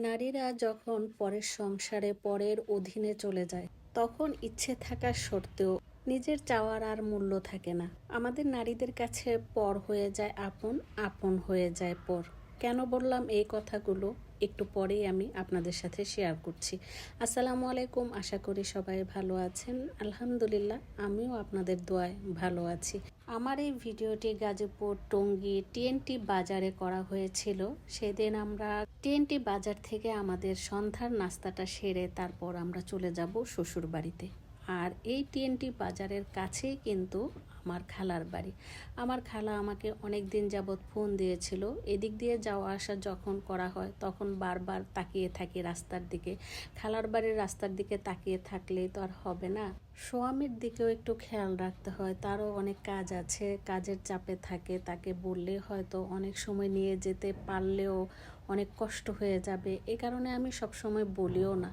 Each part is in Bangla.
নারীরা যখন পরের সংসারে পরের অধীনে চলে যায় তখন ইচ্ছে থাকা সত্ত্বেও নিজের চাওয়ার আর মূল্য থাকে না। আমাদের নারীদের কাছে পর হয়ে যায় আপন, আপন হয়ে যায় পর। কেন বললাম এই কথাগুলো একটু পরেই আমি আপনাদের সাথে শেয়ার করছি। আসসালামু আলাইকুম, আশা করি সবাই ভালো আছেন। আলহামদুলিল্লাহ, আমিও আপনাদের দোয়ায় ভালো আছি। আমার এই ভিডিওটি গাজীপুর টঙ্গী টিএনটি বাজারে করা হয়েছিল। সেদিন আমরা টিএনটি বাজার থেকে আমাদের সন্ধ্যার নাস্তাটা সেরে তারপর আমরা চলে যাব শ্বশুর বাড়িতে। আর এই টিএনটি বাজারের কাছেই কিন্তু আমার খালার বাড়ি। আমার খালা আমাকে অনেক দিন যাবৎ ফোন দিয়েছিল। এদিক দিয়ে যাওয়া আসা যখন করা হয় তখন বারবার তাকিয়ে থাকি রাস্তার দিকে। খালার বাড়ির রাস্তার দিকে তাকিয়ে থাকলেই তো আর হবে না, স্বামীর দিকেও একটু খেয়াল রাখতে হয়। তারও অনেক কাজ আছে, কাজের চাপে থাকে। তাকে বললে হয়তো অনেক সময় নিয়ে যেতে পারলেও অনেক কষ্ট হয়ে যাবে, এ কারণে আমি সবসময় বলিও না।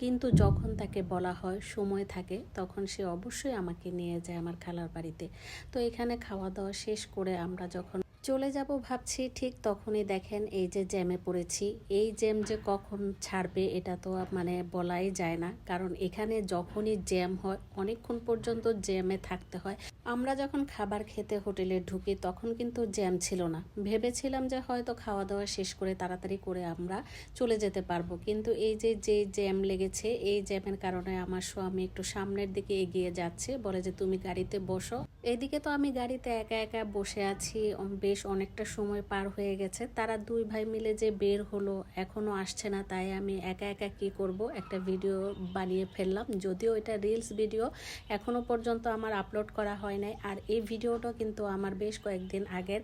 কিন্তু যখন তাকে বলা হয় সময় থাকে তখন সে অবশ্যই আমাকে নিয়ে যায় আমার খালার বাড়িতে। তো এখানে খাওয়া দাওয়া শেষ করে আমরা যখন চলে যাব ভাবছি, ঠিক তখনই দেখেন এই যে জ্যামে পড়েছি। এই জ্যাম যে কখন ছাড়বে এটা তো মানে বলাই যায় না, কারণ এখানে যখনই জ্যাম হয় অনেকক্ষণ পর্যন্ত জ্যামে থাকতে হয়। আমরা যখন খাবার খেতে হোটেলে ঢুকি তখন কিন্তু জ্যাম ছিল না। ভেবেছিলাম যে হয়তো খাওয়া দাওয়া শেষ করে তাড়াতাড়ি করে আমরা চলে যেতে পারবো, কিন্তু এই যে জ্যাম লেগেছে এই জ্যামের কারণে আমার স্বামী একটু সামনের দিকে এগিয়ে যাচ্ছে, বলে যে তুমি গাড়িতে বসো। এদিকে তো আমি গাড়িতে একা একা বসে আছি, বেশ অনেকটা সময় পার হয়ে গেছে। তারা দুই ভাই মিলে যে বের হলো এখনো আসছে না, তাই আমি একা একা কি করব, একটা ভিডিও বানিয়ে ফেললাম। যদিও এটা রিলস ভিডিও, এখনো পর্যন্ত আমার আপলোড করা হয় নাই। আর এই ভিডিওটা কিন্তু আমার বেশ কয়েকদিন আগের।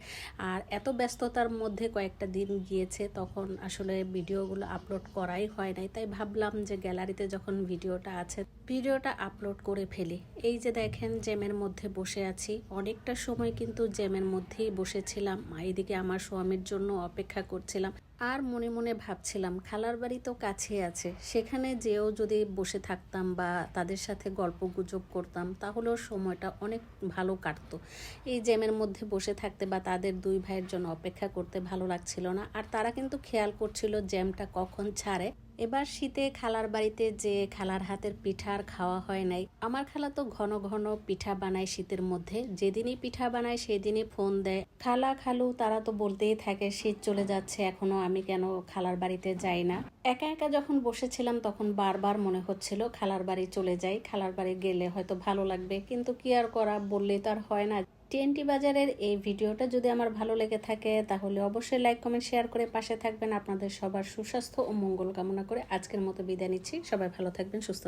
আর এত ব্যস্ততার মধ্যে কয়েকটা দিন গিয়েছে তখন আসলে ভিডিওগুলো আপলোড করাই হয় নাই, তাই ভাবলাম যে গ্যালারিতে যখন ভিডিওটা আছে ভিডিওটা আপলোড করে ফেলি। এই যে দেখেন জ্যামের মধ্যে বসে আছি, অনেকটা সময় কিন্তু জ্যামের মধ্যেই বসেছিলাম। এদিকে আমার স্বামীর জন্য অপেক্ষা করছিলাম আর মনে মনে ভাবছিলাম খালার বাড়ি তো কাছে আছে, সেখানে যেও যদি বসে থাকতাম বা তাদের সাথে গল্প গুজব করতাম তাহলেও সময়টা অনেক ভালো কাটতো। এই জ্যামের মধ্যে বসে থাকতে বা তাদের দুই ভাইয়ের জন্য অপেক্ষা করতে ভালো লাগছিল না। আর তারা কিন্তু খেয়াল করছিল জ্যামটা কখন ছাড়ে। এবার শীতে খালার বাড়িতে যে খালার হাতের পিঠা আর খাওয়া হয় নাই। আমার খালা তো ঘন ঘন পিঠা বানায় শীতের মধ্যে, যেদিনই পিঠা বানায় সেদিনই ফোন দেয়। খালা খালু তারা তো বলতেই থাকে শীত চলে যাচ্ছে এখনো আমি কেন খালার বাড়িতে যাই না। একা একা যখন বসেছিলাম তখন বারবার মনে হচ্ছিল খালার বাড়ি চলে যাই, খালার বাড়ি গেলে হয়তো ভালো লাগবে, কিন্তু কি আর করা, বললেই তো আর হয় না। টিএনটি বাজারের এই ভিডিওটা যদি আমার ভালো লেগে থাকে তাহলে অবশ্যই লাইক কমেন্ট শেয়ার করে পাশে থাকবেন। আপনাদের সবার সুস্বাস্থ্য ও মঙ্গল কামনা করে আজকের মতো বিদায় নিচ্ছি। সবাই ভালো থাকবেন, সুস্থ